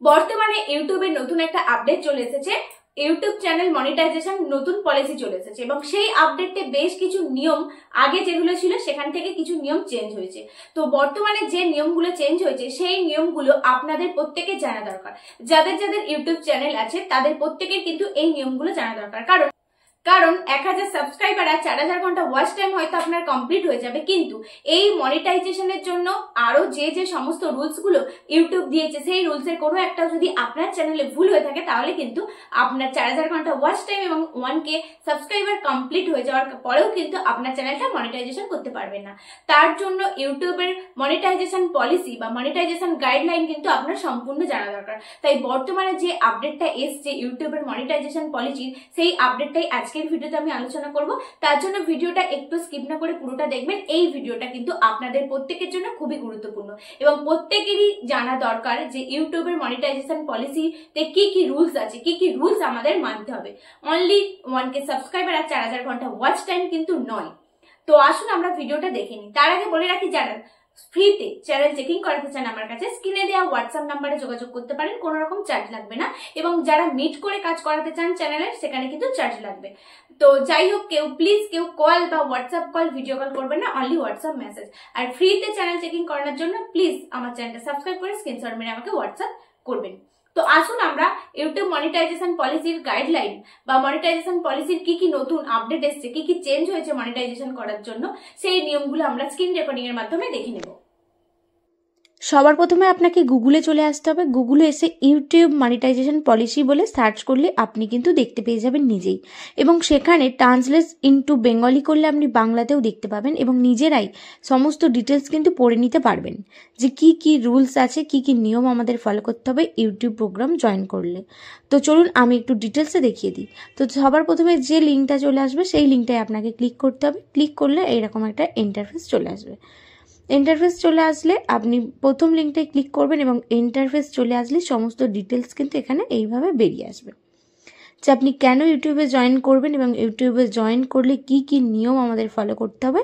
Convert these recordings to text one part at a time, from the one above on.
বর্তমানে ইউটিউবে নতুন একটা আপডেট চলে এসেছে। ইউটিউব চ্যানেল মনিটাইজেশন নতুন পলিসি চলে এসেছে এবং সেই আপডেটে বেশ কিছু নিয়ম আগে যেগুলো ছিল সেখান থেকে কিছু নিয়ম চেঞ্জ হয়েছে। তো বর্তমানে যে নিয়মগুলো চেঞ্জ হয়েছে সেই নিয়মগুলো আপনাদের প্রত্যেকের জানা দরকার। যাদের যাদের ইউটিউব চ্যানেল আছে তাদের প্রত্যেকের কিন্তু এই নিয়মগুলো জানা দরকার। কারণ 1000 সাবস্ক্রাইবার আর 4000 ঘন্টা ওয়াচ টাইম হয়তো আপনার কমপ্লিট হয়ে যাবে, কিন্তু এই মনিটাইজেশনের জন্য আরো যে সমস্ত রুলস গুলো ইউটিউব দিয়েছে সেই রুলসের কোনো একটা যদি আপনার চ্যানেলে ভুল হয়ে থাকে তাহলে কিন্তু আপনার 4000 ঘন্টা ওয়াচ টাইম এবং 1K সাবস্ক্রাইবার কমপ্লিট হয়ে যাওয়ার পরেও কিন্তু আপনার চ্যানেলটা মনিটাইজেশন করতে পারবেন না। তার জন্য ইউটিউবের মনিটাইজেশন পলিসি বা মনিটাইজেশন গাইডলাইন কিন্তু আপনার সম্পূর্ণ জানা দরকার। তাই বর্তমানে যে আপডেটটা এসছে ইউটিউবের মনিটাইজেশন পলিসি, সেই আপডেটটাই আজকের ভিডিওতে আমি আলোচনা করব। তার জন্য ভিডিওটা একটু স্কিপ না করে পুরোটা দেখবেন। এই ভিডিওটা কিন্তু আপনাদের প্রত্যেকের জন্য খুবই গুরুত্বপূর্ণ এবং প্রত্যেকেরই জানা দরকার যে ইউটিউবের মনিটাইজেশন পলিসিতে কি কি রুলস আছে, কি কি রুলস আমাদের মানতে হবে। অনলি 1K সাবস্ক্রাইবার আর 4000 ঘন্টা ওয়াচ টাইম কিন্তু নয়। তো আসুন আমরা ভিডিওটা দেখে নিই। তার আগে বলে রাখি, যারা ফ্রিতে চ্যানেল চেকিং করাতে চান আমার কাছে স্ক্রিনে দেওয়া হোয়াটসঅ্যাপ নাম্বারে যোগাযোগ করতে পারেন, কোনো রকম চার্জ লাগবে না। এবং যারা মিট করে কাজ করাতে চান চ্যানেলের, সেখানে কিন্তু চার্জ লাগবে। তো যাই হোক, কেউ কল বা হোয়াটসঅ্যাপ কল, ভিডিও কল করবেন না, অনলি হোয়াটসঅ্যাপ মেসেজ। আর ফ্রিতে চ্যানেল চেকিং করানোর জন্য প্লিজ আমার চ্যানেলটা সাবস্ক্রাইব করে স্ক্রিনশট মেরে আমাকে হোয়াটসঅ্যাপ করবেন। তো আসুন আমরা ইউটিউব মনিটাইজেশন পলিসির গাইডলাইন বা মনিটাইজেশন পলিসির কি কি নতুন আপডেট এসছে, কি কি চেঞ্জ হয়েছে মনিটাইজেশন করার জন্য, সেই নিয়মগুলো আমরা স্ক্রিন রেকর্ডিং এর মাধ্যমে দেখে নেব। সবার প্রথমে আপনাকে গুগলে চলে আসতে হবে। গুগলে এসে ইউটিউব মনিটাইজেশন পলিসি বলে সার্চ করলে আপনি কিন্তু দেখতে পেয়ে যাবেন নিজেই, এবং সেখানে ট্রান্সলেট ইনটু বেঙ্গলি করলে আপনি বাংলাতেও দেখতে পাবেন এবং নিজেরাই সমস্ত ডিটেলস কিন্তু পড়ে নিতে পারবেন যে কি কি রুলস আছে, কি কি নিয়ম আমাদের ফলো করতে হবে ইউটিউব প্রোগ্রাম জয়েন করলে। তো চলুন আমি একটু ডিটেলসে দেখিয়ে দিই। তো সবার প্রথমে যে লিঙ্কটা চলে আসবে সেই লিঙ্কটায় আপনাকে ক্লিক করতে হবে। ক্লিক করলে এইরকম একটা ইন্টারফেস চলে আসবে। ইন্টারফেস চলে আসলে আপনি প্রথম লিঙ্কটায় ক্লিক করবেন এবং ইন্টারফেস চলে আসলে সমস্ত ডিটেলস কিন্তু এখানে এইভাবে বেরিয়ে আসবে যে আপনি কেন ইউটিউবে জয়েন করবেন এবং ইউটিউবে জয়েন করলে কি কি নিয়ম আমাদের ফলো করতে হবে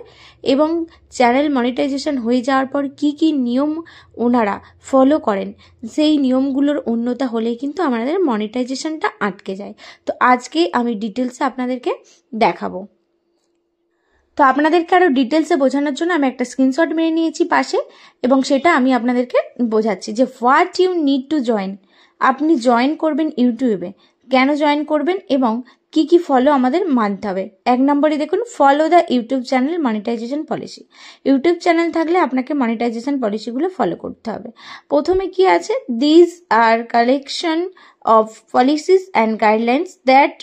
এবং চ্যানেল মনিটাইজেশন হয়ে যাওয়ার পর কি কি নিয়ম ওনারা ফলো করেন, সেই নিয়মগুলোর অন্যতা হলেই কিন্তু আমাদের মনিটাইজেশনটা আটকে যায়। তো আজকে আমি ডিটেলসে আপনাদেরকে দেখাবো। তো আপনাদেরকে আরও ডিটেলসে বোঝানোর জন্য আমি একটা স্ক্রিনশট মেরে নিয়েছি পাশে, এবং সেটা আমি আপনাদেরকে বোঝাচ্ছি যে what you need to join. আপনি জয়েন করবেন ইউটিউবে, কেন জয়েন করবেন এবং কি কি ফলো আমাদের মানতে হবে। 1 নম্বরে দেখুন, follow the YouTube channel monetisation policy. YouTube channel থাকলে আপনাকে মনিটাইজেশন পলিসিগুলো ফলো করতে হবে। প্রথমে কি আছে, this are collection of policies and guidelines that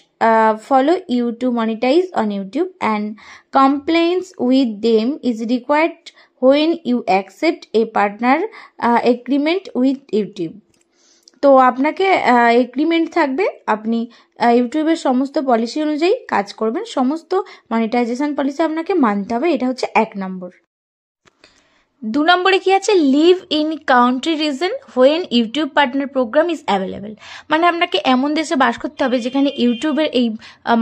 follow you to monetize on YouTube, and compliance with them is required when you accept a partner agreement with YouTube. তো আপনাকে agreement থাকবে, আপনি ইউটিউবের সমস্ত পলিসি অনুযায়ী কাজ করবেন, সমস্ত মনিটাইজেশন পলিসি আপনাকে মানতে হবে। এটা হচ্ছে 1 নম্বর। 2 নম্বরে কি আছে, live in country reason when YouTube partner program is available. মানে আপনাকে এমন দেশে বাস করতে হবে যেখানে ইউটিউবের এই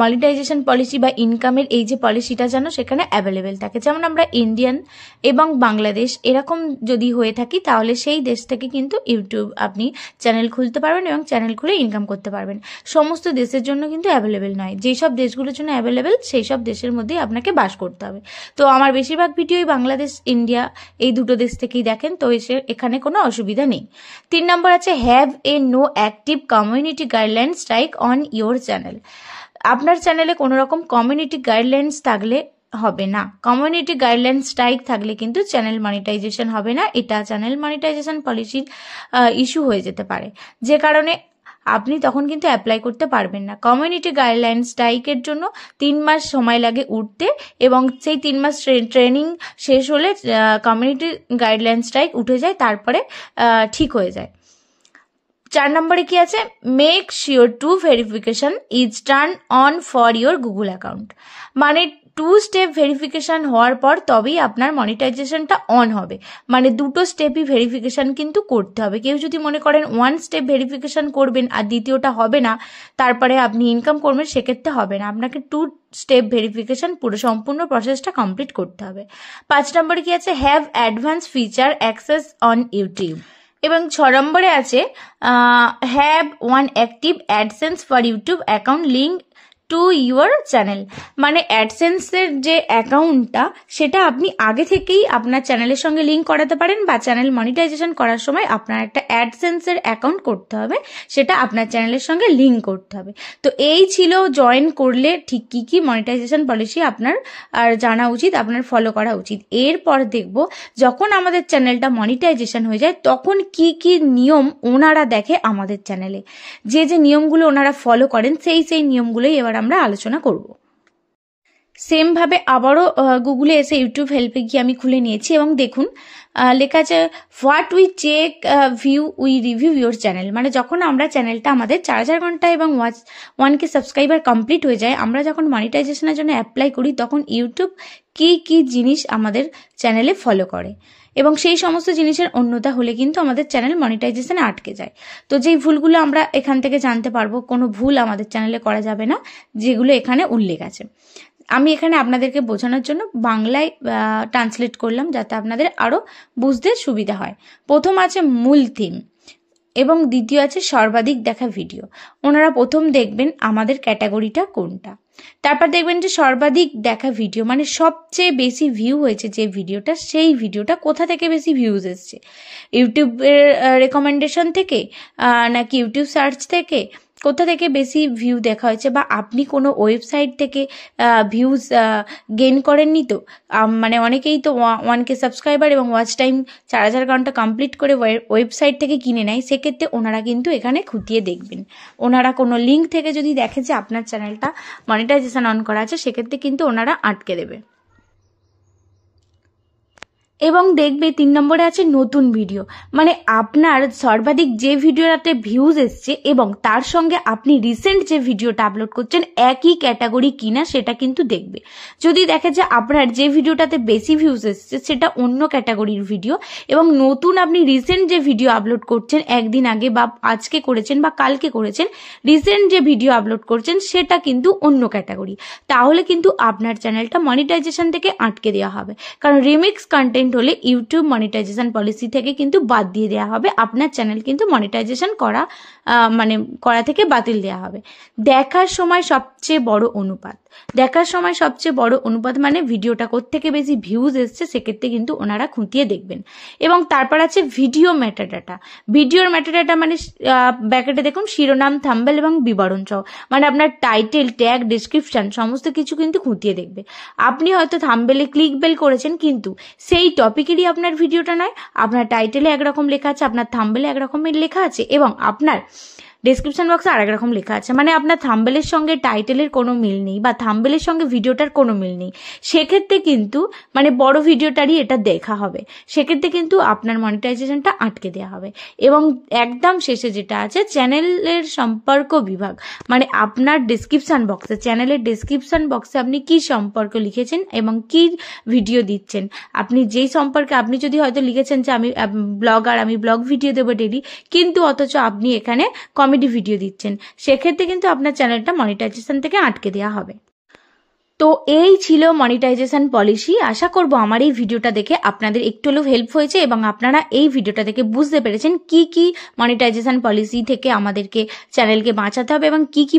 মনিটাইজেশন পলিসি বা ইনকামের এই যে পলিসিটা যেন সেখানে অ্যাভেলেবেল থাকে। যেমন আমরা ইন্ডিয়ান এবং বাংলাদেশ এরকম যদি হয়ে থাকি তাহলে সেই দেশ থেকে কিন্তু ইউটিউব আপনি চ্যানেল খুলতে পারবেন এবং চ্যানেল খুলে ইনকাম করতে পারবেন। সমস্ত দেশের জন্য কিন্তু অ্যাভেলেবেল নয়, যেসব দেশগুলোর জন্য অ্যাভেলেবেল সেই সব দেশের মধ্যেই আপনাকে বাস করতে হবে। তো আমার বেশিরভাগ ভিডিওই বাংলাদেশ, ইন্ডিয়া এই দুটো দেশ থেকেই দেখেন, তো এখানে কোনো অসুবিধা নেই। 3 নম্বর আছে, have a no active community guideline strike on your channel. আপনার চ্যানেলে কোনো রকম কমিউনিটি গাইডলাইন্স থাকলে হবে না। কমিউনিটি গাইডলাইন স্ট্রাইক থাকলে কিন্তু চ্যানেল মনিটাইজেশন হবে না। এটা চ্যানেল মনিটাইজেশন পলিসির ইস্যু হয়ে যেতে পারে, যে কারণে আপনি তখন কিন্তু অ্যাপ্লাই করতে পারবেন না। কমিউনিটি গাইডলাইন স্ট্রাইকের জন্য 3 মাস সময় লাগে উঠতে, এবং সেই 3 মাস ট্রেনিং শেষ হলে কমিউনিটি গাইডলাইন স্ট্রাইক উঠে যায়, তারপরে ঠিক হয়ে যায়। 4 নম্বরে কি আছে, make sure 2 verification is turn on for your Google account. মানে 2 স্টেপ ভেরিফিকেশন হওয়ার পর তবেই আপনার মনিটাইজেশনটা অন হবে। মানে 2টো স্টেপই ভেরিফিকেশন কিন্তু করতে হবে। কেউ যদি মনে করেন 1 স্টেপ ভেরিফিকেশন করবেন আর দ্বিতীয়টা হবে না, তারপরে আপনি ইনকাম করবেন, সেক্ষেত্রে হবে না। আপনাকে 2 স্টেপ ভেরিফিকেশন পুরো সম্পূর্ণ প্রসেসটা কমপ্লিট করতে হবে। 5 নম্বরে কি আছে, have advance feature access on YouTube. এবং 6 নম্বরে আছে have one active AdSense for YouTube account link to your channel. মানে অ্যাডসেন্সের যে অ্যাকাউন্টটা সেটা আপনি আগে থেকেই আপনার চ্যানেলের সঙ্গে লিঙ্ক করাতে পারেন, বা চ্যানেল মনিটাইজেশন করার সময় আপনার একটা অ্যাডসেন্সের অ্যাকাউন্ট করতে হবে, সেটা আপনার চ্যানেলের সঙ্গে লিঙ্ক করতে হবে। তো এই ছিল জয়েন করলে ঠিক কী কী মনিটাইজেশন পলিসি আপনার আর জানা উচিত, আপনার ফলো করা উচিত। এরপর দেখব যখন আমাদের চ্যানেলটা মনিটাইজেশন হয়ে যায় তখন কি কি নিয়ম ওনারা দেখে আমাদের চ্যানেলে, যে যে নিয়মগুলো ওনারা ফলো করেন সেই নিয়মগুলোই এবার আমরা আলোচনা করব। সেম ভাবে আবারও গুগলে এসে ইউটিউব হেল্পে গিয়ে আমি খুলে নিয়েছি এবং দেখুন লেখা আছে what we check view we review your channel. মানে যখন আমরা চ্যানেলটা আমাদের 4000 ঘন্টা এবং 1K সাবস্ক্রাইবার কমপ্লিট হয়ে যায়, আমরা যখন মনিটাইজেশনের জন্য অ্যাপ্লাই করি তখন ইউটিউব কি কি জিনিস আমাদের চ্যানেলে ফলো করে এবং সেই সমস্ত জিনিসের অন্যতা হলে কিন্তু আমাদের চ্যানেল মনিটাইজেশনে আটকে যায়। তো যেই ভুলগুলো আমরা এখান থেকে জানতে পারবো, কোনো ভুল আমাদের চ্যানেলে করা যাবে না, যেগুলো এখানে উল্লেখ আছে। আমি এখানে আপনাদেরকে বোঝানোর জন্য বাংলায় ট্রান্সলেট করলাম যাতে আপনাদের আরও বুঝতে সুবিধা হয়। প্রথম আছে মূল থিম এবং দ্বিতীয় আছে সর্বাধিক দেখা ভিডিও। ওনারা প্রথম দেখবেন আমাদের ক্যাটাগরিটা কোনটা, তারপর দেখবেন যে সর্বাধিক দেখা ভিডিও মানে সবচেয়ে বেশি ভিউ হয়েছে যে ভিডিওটা, সেই ভিডিওটা কোথা থেকে বেশি ভিউজ এসছে, ইউটিউবের রেকমেন্ডেশন থেকে নাকি ইউটিউব সার্চ থেকে, কোথা থেকে বেশি ভিউ দেখা হয়েছে, বা আপনি কোনো ওয়েবসাইট থেকে ভিউজ গেইন করেননি তো। মানে অনেকেই তো 1K সাবস্ক্রাইবার এবং ওয়াচ টাইম 4000 ঘন্টা কমপ্লিট করে ওয়েবসাইট থেকে কিনে নেয়, সেক্ষেত্রে ওনারা কিন্তু এখানে খুঁটিয়ে দেখবেন। ওনারা কোনো লিঙ্ক থেকে যদি দেখে যে আপনার চ্যানেলটা মনিটাইজেশন অন করা আছে, সেক্ষেত্রে কিন্তু ওনারা আটকে দেবে। এবং দেখবে 3 নম্বরে আছে নতুন ভিডিও, মানে আপনার সর্বাধিক যে ভিডিওটাতে ভিউজ এসছে এবং তার সঙ্গে আপনি রিসেন্ট যে ভিডিওটা আপলোড করছেন একই ক্যাটাগরি কিনা সেটা কিন্তু দেখবে। যদি দেখে যে আপনার যে ভিডিওটাতে বেশি ভিউজ এসছে সেটা অন্য ক্যাটাগরির ভিডিও এবং নতুন আপনি রিসেন্ট যে ভিডিও আপলোড করছেন একদিন আগে বা আজকে করেছেন বা কালকে করেছেন, রিসেন্ট যে ভিডিও আপলোড করছেন সেটা কিন্তু অন্য ক্যাটাগরি, তাহলে কিন্তু আপনার চ্যানেলটা মনিটাইজেশন থেকে আটকে দেওয়া হবে। কারণ রিমিক্স কন্টেন্ট হলে ইউটিউব মনিটাইজেশন পলিসি থেকে কিন্তু বাদ দিয়ে দেওয়া হবে, আপনার চ্যানেল কিন্তু মনিটাইজেশন করা থেকে বাতিল দেওয়া হবে। দেখার সময় সবচেয়ে বড় অনুপাত মানে ভিডিওটা কোত্থেকে বেশি ভিউজ এসছে, সেক্ষেত্রে কিন্তু ওনারা খুঁটিয়ে দেখবেন। এবং তারপর আছে ভিডিও মেটাডাটা। ভিডিওর মেটাডাটা মানে ব্যাকেটে দেখুন শিরোনাম, থাম্বনেল এবং বিবরণ সহ, মানে আপনার টাইটেল, ট্যাগ, ডেসক্রিপশন সমস্ত কিছু কিন্তু খুঁটিয়ে দেখবে। আপনি হয়তো থাম্বনেলে ক্লিক বেল করেছেন কিন্তু সেই টপিকেরই আপনার ভিডিওটা নয়, আপনার টাইটেলে একরকম লেখা আছে, আপনার থাম্বনেলে একরকমের লেখা আছে এবং আপনার ডেসক্রিপশন বক্সে আরেক রকম লেখা আছে, মানে আপনার থাম্বনেলের সঙ্গে টাইটেলের কোনো মিল নেই বা থাম্বনেলের সঙ্গে ভিডিওটার কোনো মিল নেই, সেক্ষেত্রে কিন্তু মানে বড় ভিডিওটারই এটা দেখা হবে, সেক্ষেত্রে কিন্তু আপনার মনিটাইজেশনটা আটকে দেওয়া হবে। এবং একদম শেষে যেটা আছে চ্যানেলের সম্পর্ক বিভাগ, মানে আপনার চ্যানেলের ডেসক্রিপশন বক্সে আপনি কি সম্পর্ক লিখেছেন এবং কি ভিডিও দিচ্ছেন, আপনি যেই সম্পর্কে আপনি যদি হয়তো লিখেছেন যে আমি ব্লগার, আমি ব্লগ ভিডিও দেবো ডেইলি, কিন্তু অথচ আপনি এখানে কমেডি ভিডিও দিচ্ছেন, সেক্ষেত্রে কিন্তু আপনার চ্যানেলটা মনিটাইজেশন থেকে আটকে দেওয়া হবে। তো এই ছিল মনিটাইজেশন পলিসি। আশা করব আমার এই ভিডিওটা দেখে আপনাদের একটু হলেও হেল্প হয়েছে এবং আপনারা এই ভিডিওটা দেখে বুঝতে পেরেছেন কি কি মনিটাইজেশন পলিসি থেকে আমাদেরকে চ্যানেলকে বাঁচাতে হবে এবং কি কি